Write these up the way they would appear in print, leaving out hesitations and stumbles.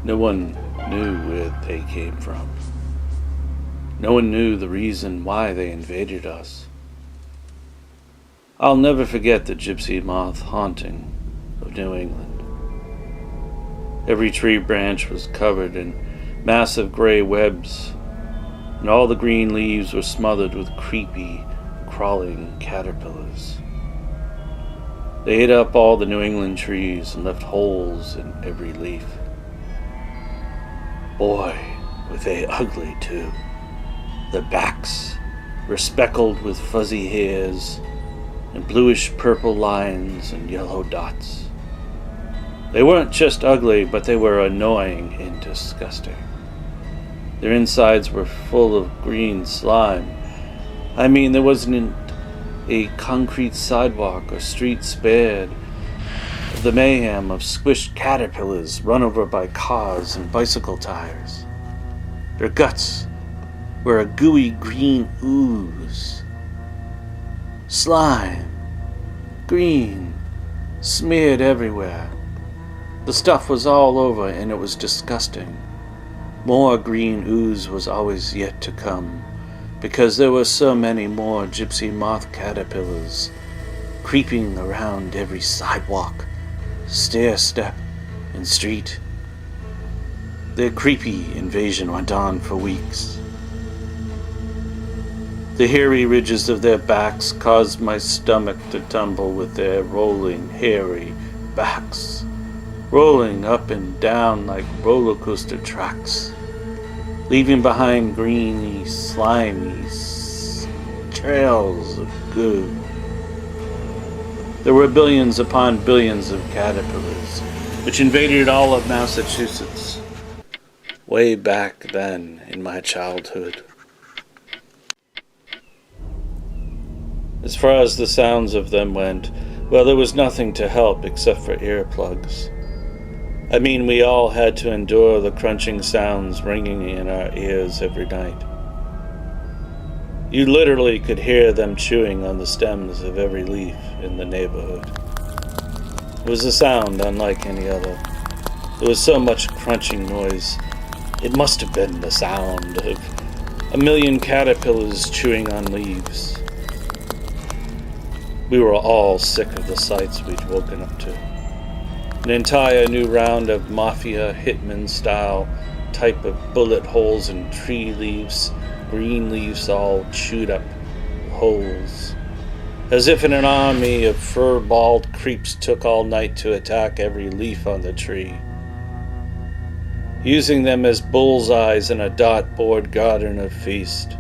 No one knew where they came from. No one knew the reason why they invaded us. I'll never forget the Gypsy Moth haunting of New England. Every tree branch was covered in massive gray webs, and all the green leaves were smothered with creepy, crawling caterpillars. They ate up all the New England trees and left holes in every leaf. Boy, were they ugly too. Their backs were speckled with fuzzy hairs and bluish-purple lines and yellow dots. They weren't just ugly, but they were annoying and disgusting. Their insides were full of green slime. I mean, there wasn't a concrete sidewalk or street spared of the mayhem of squished caterpillars run over by cars and bicycle tires. Their guts were a gooey green ooze. Slime, green, smeared everywhere. The stuff was all over and it was disgusting. More green ooze was always yet to come, because there were so many more gypsy moth caterpillars creeping around every sidewalk, stair step, and street. Their creepy invasion went on for weeks. The hairy ridges of their backs caused my stomach to tumble with their rolling, hairy backs, rolling up and down like roller coaster tracks, leaving behind greeny, slimy trails of goo. There were billions upon billions of caterpillars, which invaded all of Massachusetts, way back then in my childhood. As far as the sounds of them went, well, there was nothing to help except for earplugs. I mean, we all had to endure the crunching sounds ringing in our ears every night. You literally could hear them chewing on the stems of every leaf in the neighborhood. It was a sound unlike any other. There was so much crunching noise. It must have been the sound of a million caterpillars chewing on leaves. We were all sick of the sights we'd woken up to. An entire new round of mafia hitman-style type of bullet holes in tree leaves, green leaves all chewed up holes. As if an army of fur-balled creeps took all night to attack every leaf on the tree, using them as bullseyes in a dartboard garden of feast.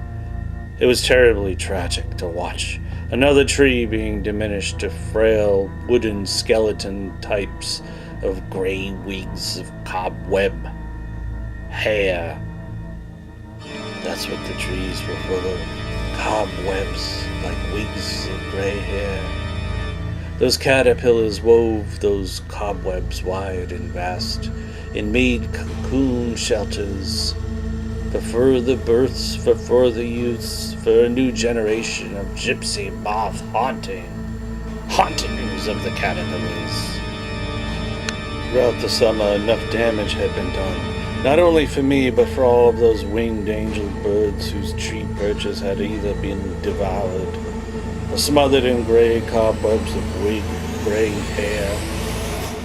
It was terribly tragic to watch. Another tree being diminished to frail wooden skeleton types of gray wigs of cobweb hair. That's what the trees were full of. Cobwebs, like wigs of gray hair. Those caterpillars wove those cobwebs wide and vast, and made cocoon shelters for further births, for further youths, for a new generation of gypsy moth hauntings of the caterpillars. Throughout the summer, enough damage had been done, not only for me, but for all of those winged angel birds whose tree perches had either been devoured or smothered in gray cobwebs of wig gray hair.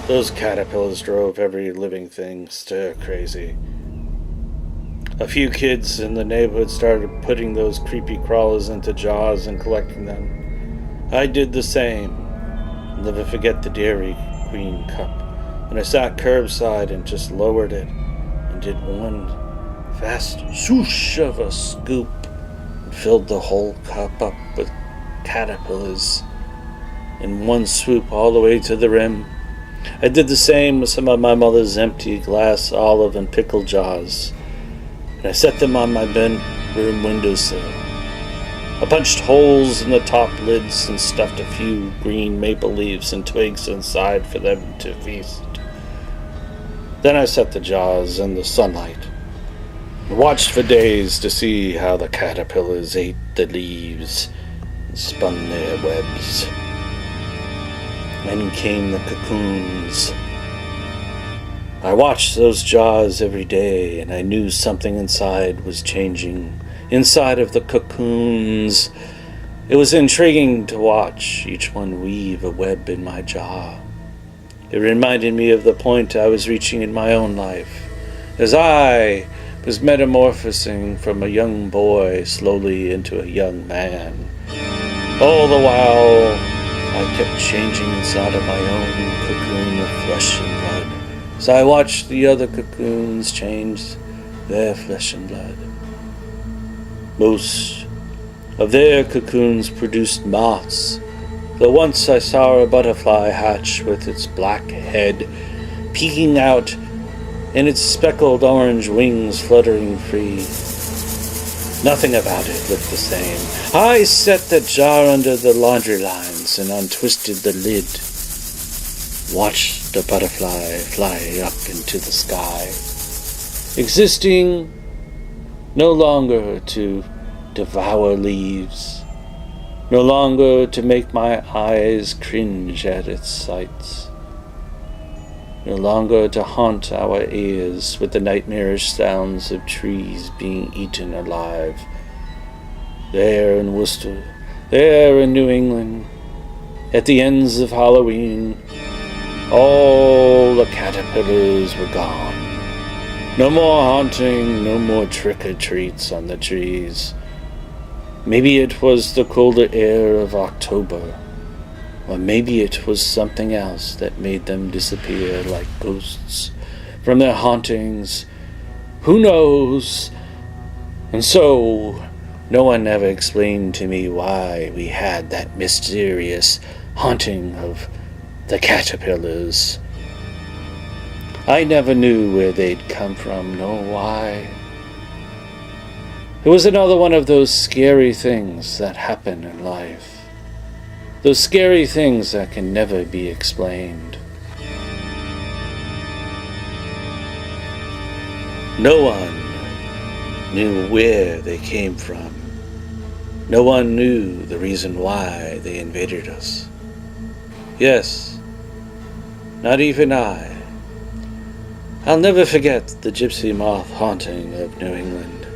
Those caterpillars drove every living thing stir-crazy. A few kids in the neighborhood started putting those creepy crawlers into jars and collecting them. I did the same. I'll never forget the Dairy Queen cup, when I sat curbside and just lowered it and did one fast swoosh of a scoop and filled the whole cup up with caterpillars in one swoop all the way to the rim. I did the same with some of my mother's empty glass olive and pickle jars, and I set them on my bedroom windowsill. I punched holes in the top lids and stuffed a few green maple leaves and twigs inside for them to feast. Then I set the jars in the sunlight and watched for days to see how the caterpillars ate the leaves and spun their webs. Then came the cocoons. I watched those jaws every day, and I knew something inside was changing. Inside of the cocoons, it was intriguing to watch each one weave a web in my jaw. It reminded me of the point I was reaching in my own life, as I was metamorphosing from a young boy slowly into a young man. All the while, I kept changing inside of my own cocoon of flesh and blood, as I watched the other cocoons change their flesh and blood. Most of their cocoons produced moths, though once I saw a butterfly hatch with its black head peeking out and its speckled orange wings fluttering free. Nothing about it looked the same. I set the jar under the laundry lines and untwisted the lid. Watched the butterfly fly up into the sky, existing no longer to devour leaves, no longer to make my eyes cringe at its sights, no longer to haunt our ears with the nightmarish sounds of trees being eaten alive. There in Worcester, there in New England, at the ends of Halloween, all the caterpillars were gone. No more haunting, no more trick-or-treats on the trees. Maybe it was the colder air of October, or maybe it was something else that made them disappear like ghosts from their hauntings. Who knows? And so, no one ever explained to me why we had that mysterious haunting of the caterpillars. I never knew where they'd come from, nor why. It was another one of those scary things that happen in life. Those scary things that can never be explained. No one knew where they came from. No one knew the reason why they invaded us. Yes, not even I. I'll never forget the Gypsy Moth haunting of New England.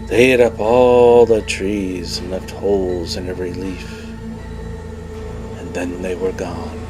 They ate up all the trees and left holes in every leaf, and then they were gone.